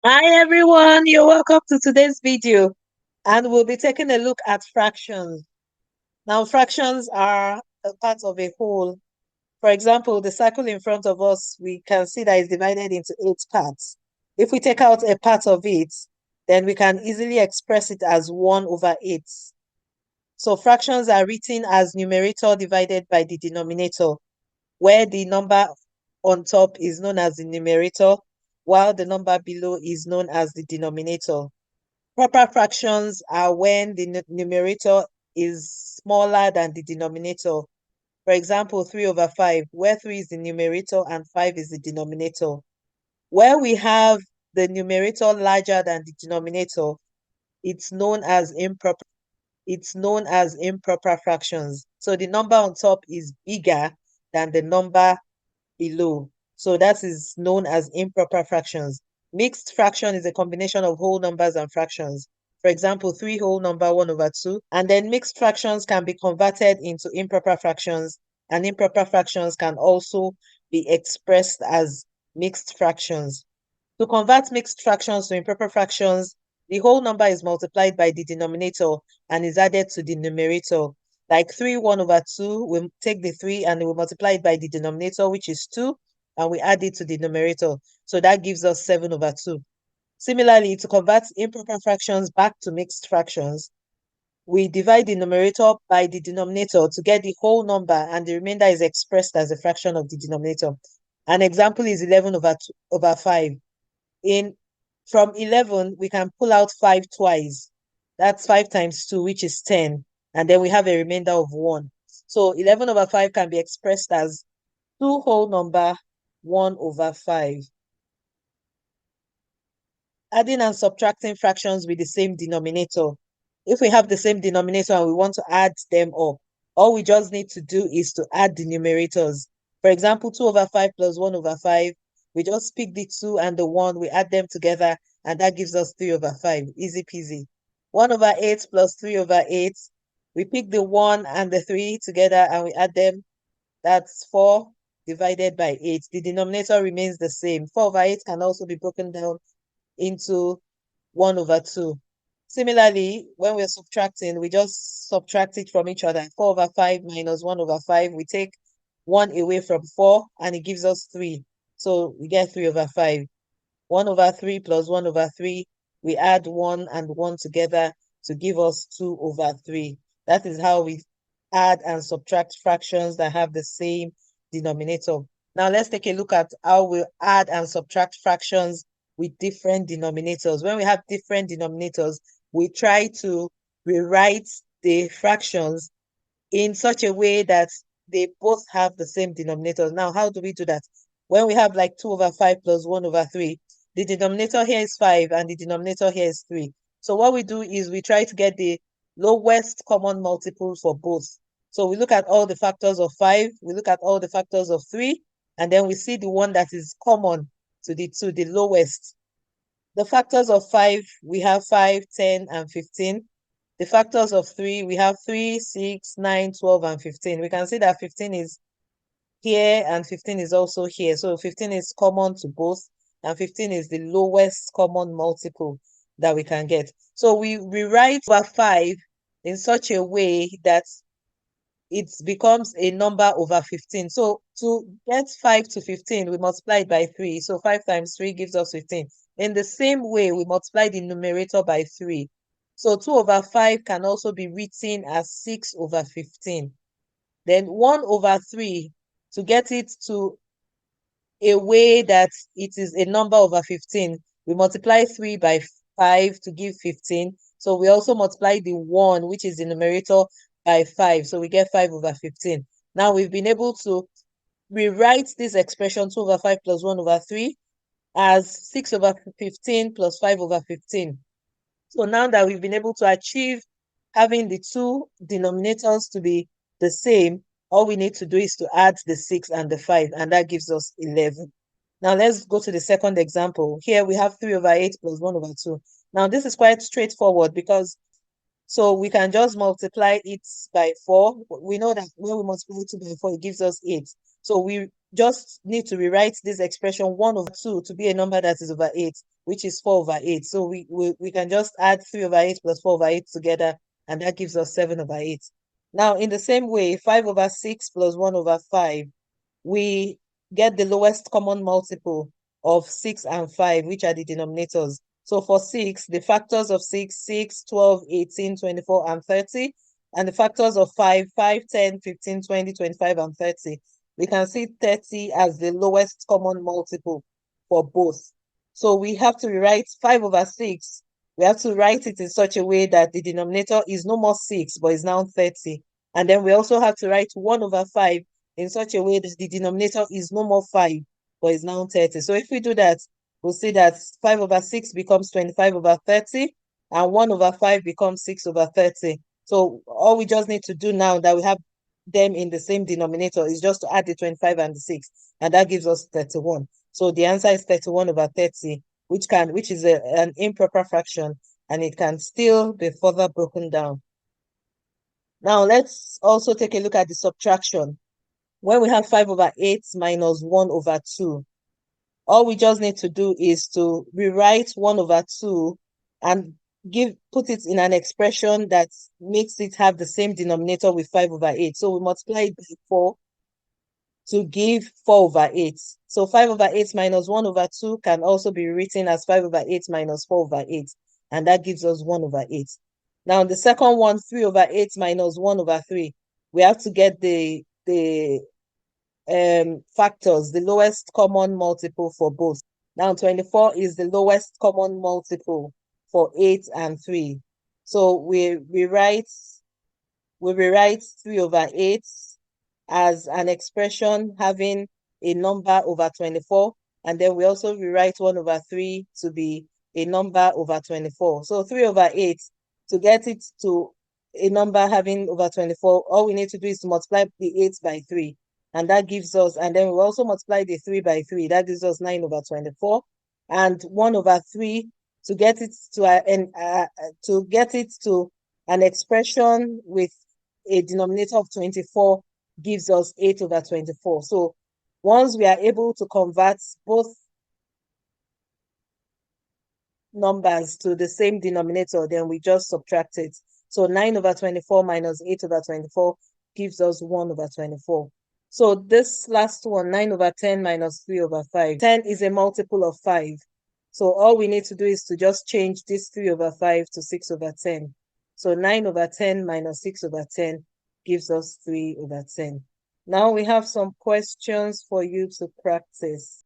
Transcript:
Hi everyone, you're welcome to today's video and we'll be taking a look at fractions. Now fractions are a part of a whole. For example, the circle in front of us, we can see that it's divided into 8 parts. If we take out a part of it, then we can easily express it as 1 over 8. So fractions are written as numerator divided by the denominator, where the number on top is known as the numerator, while the number below is known as the denominator. Proper fractions are when the numerator is smaller than the denominator. For example, 3 over 5, where 3 is the numerator and 5 is the denominator. Where we have the numerator larger than the denominator, it's known as improper. It's known as improper fractions. So the number on top is bigger than the number below. So that is known as improper fractions. Mixed fraction is a combination of whole numbers and fractions. For example, 3 whole number 1 over 2. And then mixed fractions can be converted into improper fractions, and improper fractions can also be expressed as mixed fractions. To convert mixed fractions to improper fractions, the whole number is multiplied by the denominator and is added to the numerator. Like 3, 1 over 2, we take the 3 and we multiply it by the denominator, which is 2, and we add it to the numerator. So that gives us 7 over 2. Similarly, to convert improper fractions back to mixed fractions, we divide the numerator by the denominator to get the whole number, and the remainder is expressed as a fraction of the denominator. An example is 11 over 5. In From 11, we can pull out 5 twice. That's 5 times 2, which is 10. And then we have a remainder of 1. So 11 over 5 can be expressed as 2 whole number, 1 over 5. Adding and subtracting fractions with the same denominator. If we have the same denominator and we want to add them up, all we just need to do is to add the numerators. For example, 2 over 5 plus 1 over 5. We just pick the 2 and the 1, we add them together, and that gives us 3 over 5. Easy peasy. 1 over 8 plus 3 over 8. We pick the 1 and the 3 together and we add them. That's 4 divided by 8. The denominator remains the same. 4 over 8 can also be broken down into 1 over 2. Similarly, when we're subtracting, we just subtract it from each other. 4 over 5 minus 1 over 5. We take 1 away from 4 and it gives us 3. So we get 3 over 5. 1 over 3 plus 1 over 3. We add 1 and 1 together to give us 2 over 3. That is how we add and subtract fractions that have the same denominator. Now let's take a look at how we add and subtract fractions with different denominators. When we have different denominators, we try to rewrite the fractions in such a way that they both have the same denominator. Now, how do we do that? When we have like 2 over 5 plus 1 over 3, the denominator here is 5 and the denominator here is 3. So what we do is we try to get the lowest common multiple for both. So we look at all the factors of 5, we look at all the factors of 3, and then we see the one that is common to the lowest. The factors of 5, we have 5, 10, and 15. The factors of 3, we have 3, 6, 9, 12, and 15. We can see that 15 is here and 15 is also here. So 15 is common to both, and 15 is the lowest common multiple that we can get. So we rewrite over 5 in such a way that it becomes a number over 15. So to get 5 to 15, we multiply it by 3. So 5 times 3 gives us 15. In the same way, we multiply the numerator by 3. So 2 over 5 can also be written as 6 over 15. Then 1 over 3, to get it to a way that it is a number over 15, we multiply 3 by 5 to give 15. So we also multiply the 1, which is the numerator, by 5. So we get 5 over 15. Now we've been able to rewrite this expression 2 over 5 plus 1 over 3 as 6 over 15 plus 5 over 15. So now that we've been able to achieve having the two denominators to be the same, all we need to do is to add the 6 and the 5, and that gives us 11. Now let's go to the second example. Here we have 3 over 8 plus 1 over 2. Now this is quite straightforward because so we can just multiply it by 4. We know that when we multiply 2 by 4, it gives us 8. So we just need to rewrite this expression 1 over 2 to be a number that is over 8, which is 4 over 8. So we can just add 3 over 8 plus 4 over 8 together, and that gives us 7 over 8. Now, in the same way, 5 over 6 plus 1 over 5, we get the lowest common multiple of 6 and 5, which are the denominators. So for 6, the factors of 6, 12, 18, 24, and 30. And the factors of 5, 10, 15, 20, 25, and 30. We can see 30 as the lowest common multiple for both. So we have to rewrite 5 over 6. We have to write it in such a way that the denominator is no more 6, but is now 30. And then we also have to write 1 over 5 in such a way that the denominator is no more 5, but is now 30. So if we do that, we'll see that 5 over 6 becomes 25 over 30, and 1 over 5 becomes 6 over 30. So all we just need to do now that we have them in the same denominator is just to add the 25 and the 6, and that gives us 31. So the answer is 31 over 30, which is an improper fraction, and it can still be further broken down. Now let's also take a look at the subtraction. When we have 5 over 8 minus 1 over 2, all we just need to do is to rewrite 1 over 2 and put it in an expression that makes it have the same denominator with 5 over 8. So we multiply it by 4 to give 4 over 8. So 5 over 8 minus 1 over 2 can also be written as 5 over 8 minus 4 over 8. And that gives us 1 over 8. Now, the second one, 3 over 8 minus 1 over 3. We have to get the factors, the lowest common multiple for both. Now, 24 is the lowest common multiple for 8 and 3. So we rewrite 3 over 8 as an expression having a number over 24. And then we also rewrite 1 over 3 to be a number over 24. So 3 over 8, to get it to a number having over 24, all we need to do is to multiply the 8 by 3. And that gives us, and then we also multiply the 3 by 3. That gives us 9 over 24. And 1 over 3 to get it to an expression with a denominator of 24 gives us 8 over 24. So once we are able to convert both numbers to the same denominator, then we just subtract it. So 9 over 24 minus 8 over 24 gives us 1 over 24. So this last one, 9 over 10 minus 3 over 5. 10 is a multiple of 5. So all we need to do is to just change this 3 over 5 to 6 over 10. So 9 over 10 minus 6 over 10 gives us 3 over 10. Now we have some questions for you to practice.